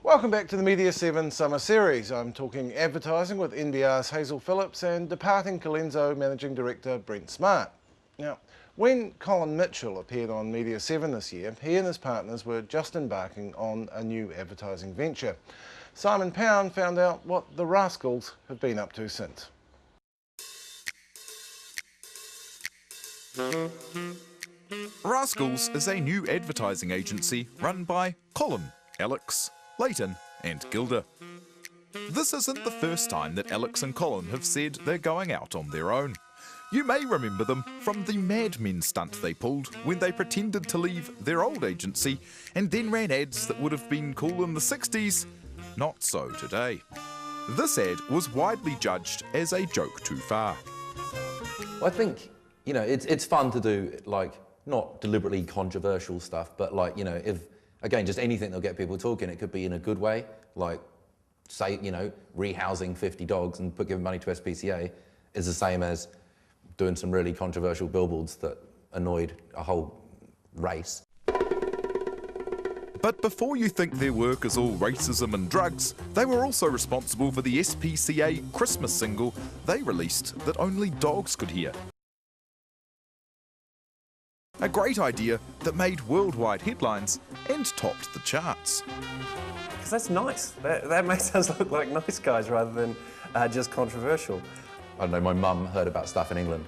Welcome back to the Media7 Summer Series. I'm talking advertising with NBR's Hazel Phillips and departing Colenso Managing Director Brent Smart. Now, when Colin Mitchell appeared on Media7 this year, he and his partners were just embarking on a new advertising venture. Simon Pound found out what the Rascals have been up to since. Rascals is a new advertising agency run by Colin, Alex, Leighton and Gilda. This isn't the first time that Alex and Colin have said they're going out on their own. You may remember them from the Mad Men stunt they pulled when they pretended to leave their old agency and then ran ads that would have been cool in the 60s. Not so today. This ad was widely judged as a joke too far. I think, you know, it's fun to do, like, not deliberately controversial stuff, but like, you know, if, again, just anything that'll get people talking. It could be in a good way, like, say, you know, rehousing 50 dogs and giving money to SPCA is the same as doing some really controversial billboards that annoyed a whole race. But before you think their work is all racism and drugs, they were also responsible for the SPCA Christmas single they released that only dogs could hear. A great idea that made worldwide headlines and topped the charts. Because that's nice. That makes us look like nice guys rather than just controversial. I don't know, my mum heard about stuff in England,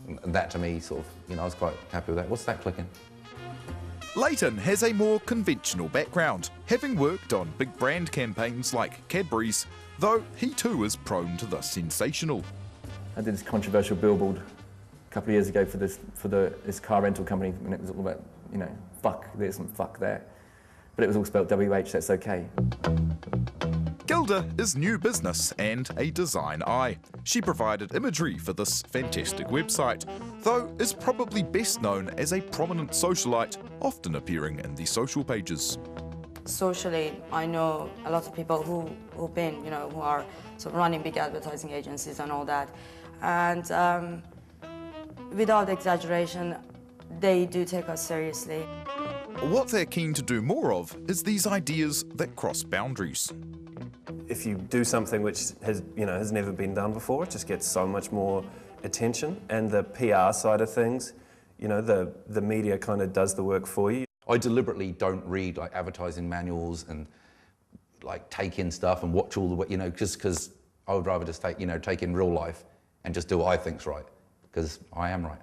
and that to me sort of, you know, I was quite happy with that. What's that clicking? Leighton has a more conventional background, having worked on big brand campaigns like Cadbury's, though he too is prone to the sensational. I did this controversial billboard a couple of years ago for this car rental company, and it was all about, you know, fuck this and fuck that. But it was all spelled WH, that's okay. Gilda is new business and a design eye. She provided imagery for this fantastic website, though is probably best known as a prominent socialite, often appearing in the social pages. Socially, I know a lot of people who've been, you know, who are sort of running big advertising agencies and all that. And without exaggeration, they do take us seriously. What they're keen to do more of is these ideas that cross boundaries. If you do something which has never been done before, it just gets so much more attention. And the PR side of things, you know, the media kind of does the work for you. I deliberately don't read like advertising manuals and like take in stuff and watch all the, you know, just because I would rather just take in real life and just do what I think's right, because I am right.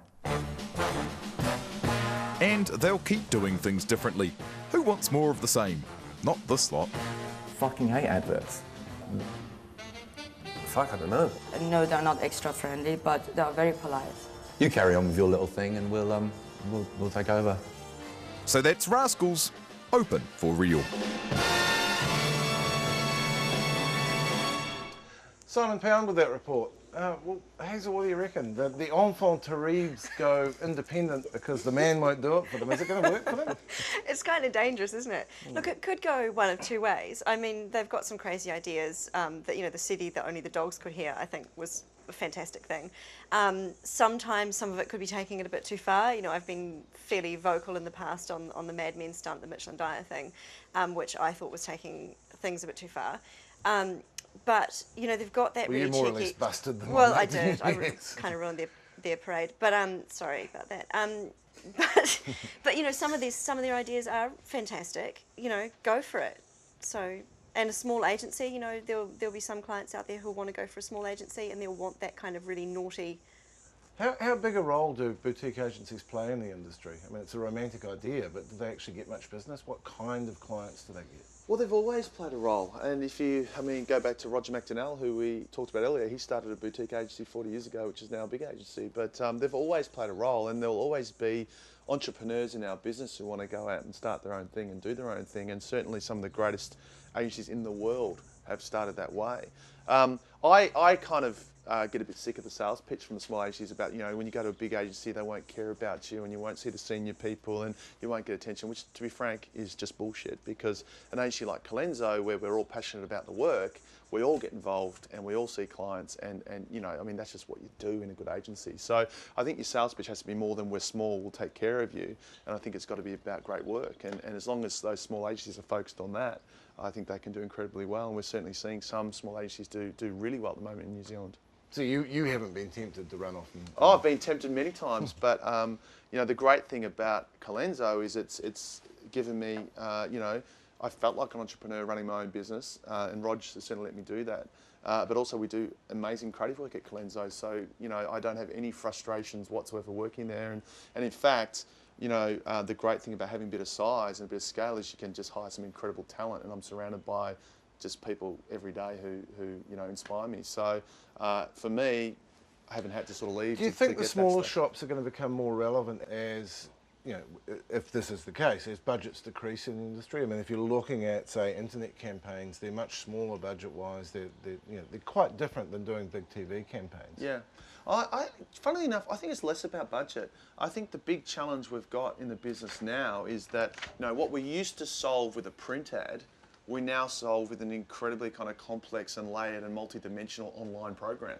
And they'll keep doing things differently. Who wants more of the same? Not this lot. Fucking hate adverts. Fuck, I don't know. No, they're not extra friendly, but they're very polite. You carry on with your little thing and we'll take over. So that's Rascals, open for real. Simon Pound with that report. Well, Hazel, what do you reckon? The enfant terribles go independent because the man won't do it for them. Is it going to work for them? It's kind of dangerous, isn't it? Look, it could go one of two ways. I mean, they've got some crazy ideas that, you know, the city that only the dogs could hear, I think, was a fantastic thing. Sometimes some of it could be taking it a bit too far. You know, I've been fairly vocal in the past on the Mad Men stunt, the Mitchell and Dyer thing, which I thought was taking things a bit too far. But, you know, they've got that really cheeky... Well, you more or less busted them. Well, I did. I kind of ruined their parade. But, sorry about that. But, you know, some of their ideas are fantastic. You know, go for it. So, and a small agency, you know, there'll be some clients out there who want to go for a small agency and they'll want that kind of really naughty... How big a role do boutique agencies play in the industry? I mean, it's a romantic idea, but do they actually get much business? What kind of clients do they get? Well, they've always played a role, and if you, go back to Roger McDonnell, who we talked about earlier, he started a boutique agency 40 years ago, which is now a big agency, but they've always played a role, and there'll always be entrepreneurs in our business who want to go out and start their own thing and do their own thing, and certainly some of the greatest agencies in the world have started that way. I kind of get a bit sick of the sales pitch from the small agencies about, you know, when you go to a big agency, they won't care about you and you won't see the senior people and you won't get attention, which, to be frank, is just bullshit, because an agency like Colenso, where we're all passionate about the work, we all get involved and we all see clients and you know, I mean, that's just what you do in a good agency. So I think your sales pitch has to be more than we're small, we'll take care of you. And I think it's got to be about great work. And as long as those small agencies are focused on that, I think they can do incredibly well. And we're certainly seeing some small agencies do really well at the moment in New Zealand. So you haven't been tempted to run off? Oh, I've been tempted many times, but you know, the great thing about Colenso is it's given me, you know, I felt like an entrepreneur running my own business, and Rog has certainly let me do that. But also we do amazing creative work at Colenso, so you know, I don't have any frustrations whatsoever working there. And in fact, you know, the great thing about having a bit of size and a bit of scale is you can just hire some incredible talent, and I'm surrounded by just people every day who you know, inspire me. So for me, I haven't had to sort of leave. Do you think the smaller shops are going to become more relevant as, you know, if this is the case, as budgets decrease in the industry? I mean, if you're looking at, say, internet campaigns, they're much smaller budget-wise. They're you know, they're quite different than doing big TV campaigns. Yeah. Funnily enough, I think it's less about budget. I think the big challenge we've got in the business now is that, you know, what we used to solve with a print ad, we now solve with an incredibly kind of complex and layered and multi-dimensional online program.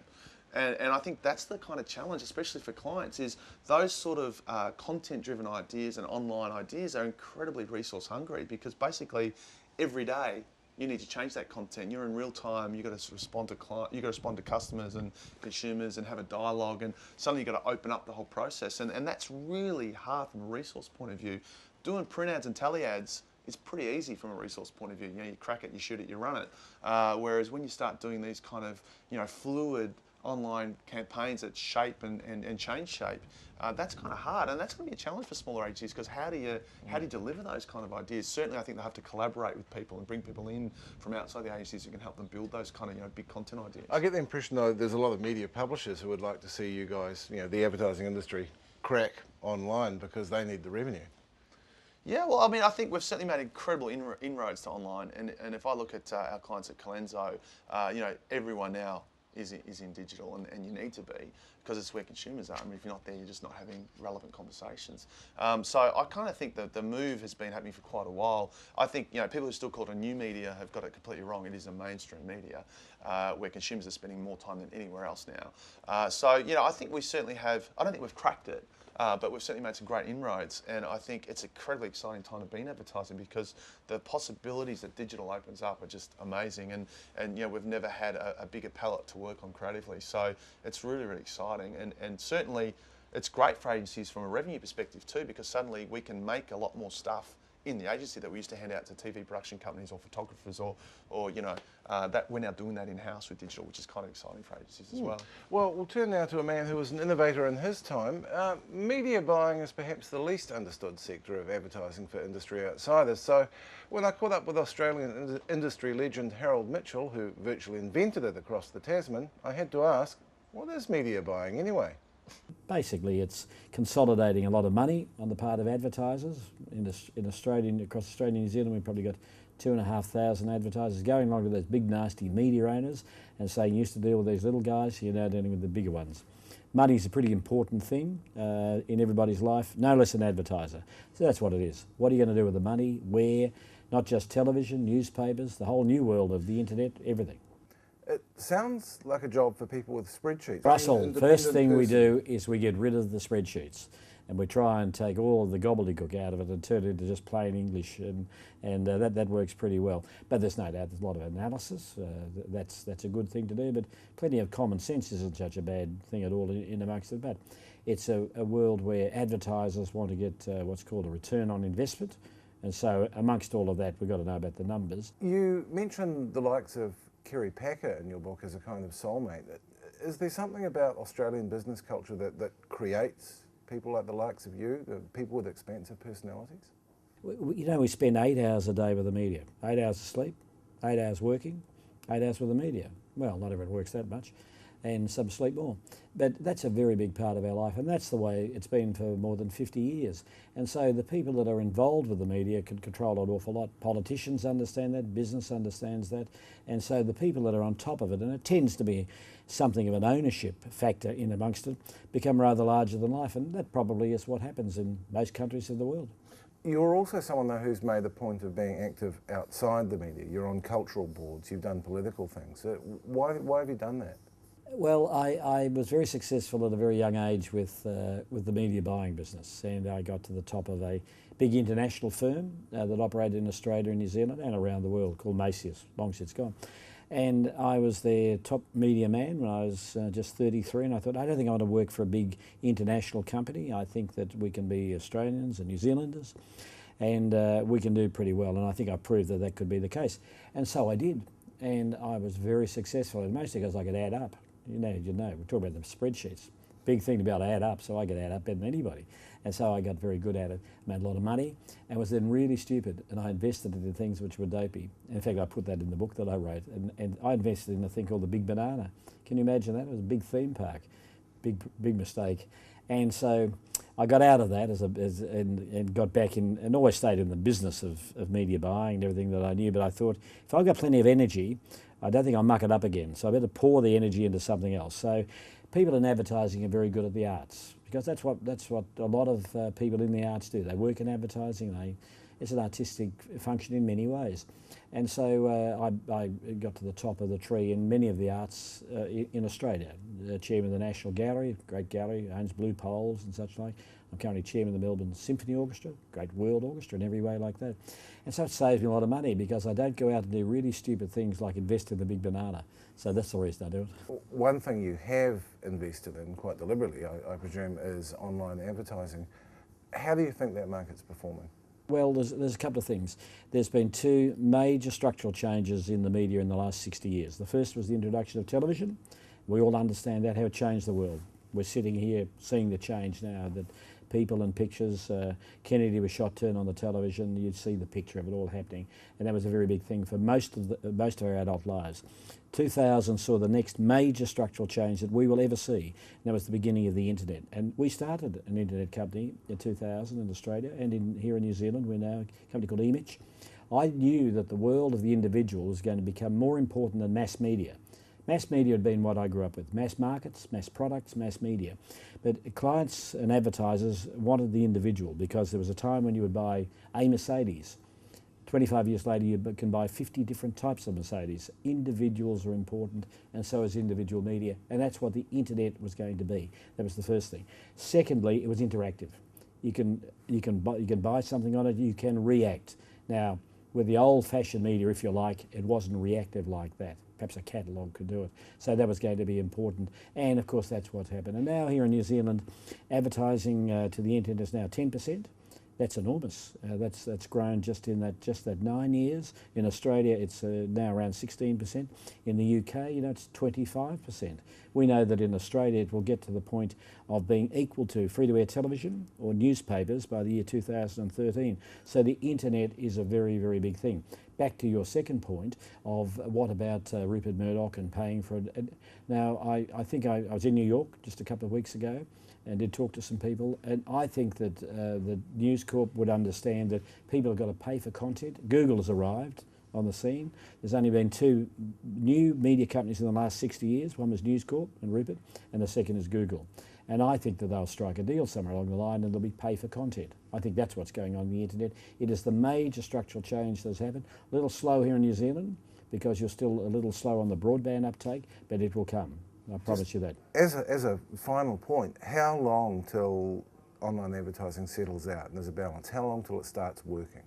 And I think that's the kind of challenge, especially for clients, is those sort of content-driven ideas and online ideas are incredibly resource hungry, because basically every day you need to change that content. You're in real time. You've got to respond to you got to respond to customers and consumers and have a dialogue, and suddenly you've got to open up the whole process. And that's really hard from a resource point of view. Doing print ads and tele ads is pretty easy from a resource point of view. You know, you crack it, you shoot it, you run it. Whereas when you start doing these kind of, you know, fluid online campaigns that shape and change shape, that's kind of hard, and that's going to be a challenge for smaller agencies, because how do you deliver those kind of ideas? Certainly, I think they have to collaborate with people and bring people in from outside the agencies who can help them build those kind of, you know, big content ideas. I get the impression, though, there's a lot of media publishers who would like to see you guys, you know, the advertising industry, crack online because they need the revenue. Yeah, well, I mean, I think we've certainly made incredible inroads to online, and if I look at our clients at Colenso, you know, everyone now is in digital, and you need to be, because it's where consumers are. I mean, if you're not there, you're just not having relevant conversations. So I kind of think that the move has been happening for quite a while. I think, you know, people who still call it a new media have got it completely wrong. It is a mainstream media where consumers are spending more time than anywhere else now. So, you know, I think we certainly have, I don't think we've cracked it, but we've certainly made some great inroads, and I think it's an incredibly exciting time to be in advertising, because the possibilities that digital opens up are just amazing, and you know, we've never had a bigger palette to work on creatively, so it's really, really exciting, and certainly it's great for agencies from a revenue perspective too, because suddenly we can make a lot more stuff in the agency that we used to hand out to TV production companies or photographers, or you know, that we're now doing that in-house with digital, which is kind of exciting for agencies as well. Well, we'll turn now to a man who was an innovator in his time. Media buying is perhaps the least understood sector of advertising for industry outsiders. So when I caught up with Australian industry legend Harold Mitchell, who virtually invented it across the Tasman, I had to ask, what is media buying anyway? Basically, it's consolidating a lot of money on the part of advertisers. In Australia, across Australia and New Zealand, we've probably got 2,500 advertisers going along to those big nasty media owners and saying, you used to deal with these little guys, you're now dealing with the bigger ones. Money's a pretty important thing in everybody's life, no less an advertiser. So that's what it is. What are you going to do with the money? Where? Not just television, newspapers, the whole new world of the internet, everything. It sounds like a job for people with spreadsheets. Russell, first thing we do is we get rid of the spreadsheets, and we try and take all of the gobbledygook out of it and turn it into just plain English, and that works pretty well. But there's no doubt there's a lot of analysis. That's a good thing to do, but plenty of common sense isn't such a bad thing at all in amongst it. But it's a world where advertisers want to get what's called a return on investment, and so amongst all of that, we've got to know about the numbers. You mentioned the likes of Kerry Packer in your book as a kind of soulmate. Is there something about Australian business culture that creates people like the likes of you, people with expansive personalities? You know, we spend 8 hours a day with the media. 8 hours of sleep, 8 hours working, 8 hours with the media. Well, not everyone works that much. and some sleep more. But that's a very big part of our life, and that's the way it's been for more than 50 years. And so the people that are involved with the media can control an awful lot. Politicians understand that, business understands that, and so the people that are on top of it, and it tends to be something of an ownership factor in amongst it, become rather larger than life, and that probably is what happens in most countries of the world. You're also someone, though, who's made a point of being active outside the media. You're on cultural boards, you've done political things. Why have you done that? Well, I was very successful at a very young age with the media buying business, and I got to the top of a big international firm that operated in Australia and New Zealand and around the world called Macy's, long since gone. And I was their top media man when I was just 33, and I thought, I don't think I want to work for a big international company. I think that we can be Australians and New Zealanders, and we can do pretty well, and I think I proved that that could be the case. And so I did, and I was very successful, and mostly because I could add up. You know, we talk about the spreadsheets. Big thing to be able to add up, so I could add up better than anybody. And so I got very good at it, made a lot of money, and was then really stupid, and I invested it in things which were dopey. In fact, I put that in the book that I wrote, and I invested in a thing called the Big Banana. Can you imagine that? It was a big theme park, big mistake. And so I got out of that and got back in, and always stayed in the business of media buying and everything that I knew, but I thought, if I've got plenty of energy, I don't think I'll muck it up again, so I better pour the energy into something else. So people in advertising are very good at the arts, because that's what a lot of people in the arts do. They work in advertising. It's an artistic function in many ways. And so I got to the top of the tree in many of the arts in Australia. Chairman of the National Gallery, great gallery, owns Blue Poles and such like. I'm currently chairman of the Melbourne Symphony Orchestra, great world orchestra in every way like that. And so it saves me a lot of money, because I don't go out and do really stupid things like invest in the Big Banana. So that's the reason I do it. One thing you have invested in, quite deliberately, I presume, is online advertising. How do you think that market's performing? Well, there's a couple of things. There's been two major structural changes in the media in the last 60 years. The first was the introduction of television. We all understand that, how it changed the world. We're sitting here seeing the change now, that people and pictures. Kennedy was shot, turned on the television, you'd see the picture of it all happening, and that was a very big thing for most of our adult lives. 2000 saw the next major structural change that we will ever see, and that was the beginning of the internet. And we started an internet company in 2000 in Australia, and here in New Zealand we're now a company called Image. I knew that the world of the individual was going to become more important than mass media. Mass media had been what I grew up with, mass markets, mass products, mass media. But clients and advertisers wanted the individual, because there was a time when you would buy a Mercedes. 25 years later you can buy 50 different types of Mercedes. Individuals are important, and so is individual media, and that's what the internet was going to be. That was the first thing. Secondly, it was interactive. You can buy something on it, you can react. Now, with the old-fashioned media, if you like, it wasn't reactive like that. Perhaps a catalogue could do it. So that was going to be important. And of course, that's what's happened. And now here in New Zealand, advertising to the internet is now 10%. That's enormous. That's grown just that 9 years. In Australia, it's now around 16%. In the UK, it's 25%. We know that in Australia, it will get to the point of being equal to free-to-air television or newspapers by the year 2013. So the internet is a very, very big thing. Back to your second point of what about Rupert Murdoch and paying for it. Now, I think I was in New York just a couple of weeks ago and did talk to some people, and I think that the News Corp would understand that people have got to pay for content. Google has arrived on the scene. There's only been two new media companies in the last 60 years. One was News Corp and Rupert, and the second is Google. And I think that they'll strike a deal somewhere along the line, and there'll be pay for content. I think that's what's going on in the internet. It is the major structural change that's happened. A little slow here in New Zealand, because you're still a little slow on the broadband uptake, but it will come. I promise you that. As a final point, how long till online advertising settles out and there's a balance? How long till it starts working?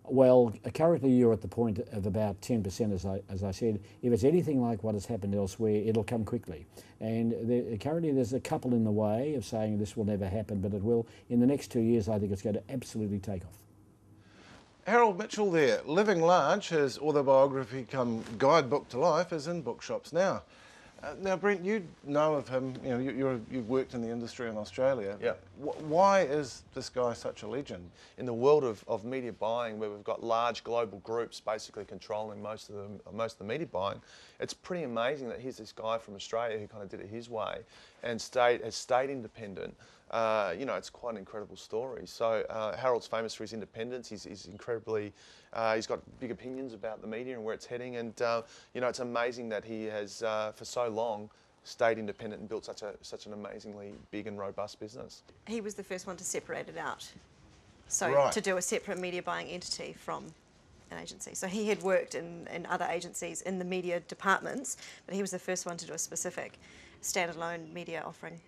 Well, currently you're at the point of about 10%, as I said. If it's anything like what has happened elsewhere, it'll come quickly. And currently there's a couple in the way of saying this will never happen, but it will. In the next 2 years, I think it's going to absolutely take off. Harold Mitchell there. Living Large, his autobiography come guidebook to life, is in bookshops now. Now, Brent, you know of him. You know, you've worked in the industry in Australia. Yeah. Why is this guy such a legend? In the world of media buying, where we've got large global groups basically controlling most of the media buying, it's pretty amazing that here's this guy from Australia who kind of did it his way and has stayed independent. You know, it's quite an incredible story. So Harold's famous for his independence. He's incredibly, he's got big opinions about the media and where it's heading. And you know, it's amazing that he has for so long stayed independent and built such an amazingly big and robust business. He was the first one to separate it out. So Right. to do a separate media buying entity from an agency. So he had worked in other agencies in the media departments, but he was the first one to do a specific standalone media offering.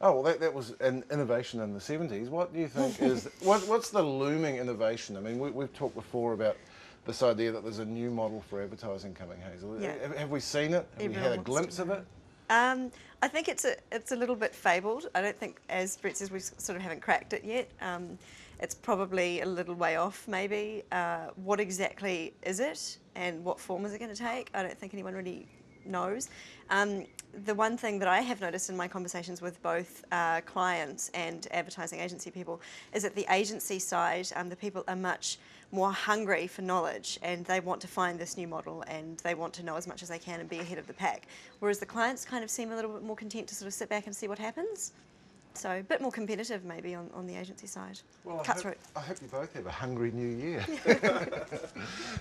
Oh, well, that was an innovation in the 70s. What do you think is, what's the looming innovation? I mean, we've talked before about this idea that there's a new model for advertising coming, Hazel. Yeah. Have we seen it? Have you had a Everyone wants glimpse to of know. it? I think it's a little bit fabled. I don't think, as Brett says, we sort of haven't cracked it yet. It's probably a little way off, maybe. What exactly is it, and what form is it going to take? I don't think anyone really knows. The one thing that I have noticed in my conversations with both clients and advertising agency people is that the agency side, the people are much more hungry for knowledge, and they want to find this new model and they want to know as much as they can and be ahead of the pack. Whereas the clients kind of seem a little bit more content to sort of sit back and see what happens. So a bit more competitive maybe on the agency side. Well, Cutthroat. I hope you both have a hungry new year.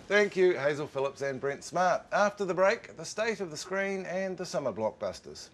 Thank you, Hazel Phillips and Brent Smart. After the break, the state of the screen and the summer blockbusters.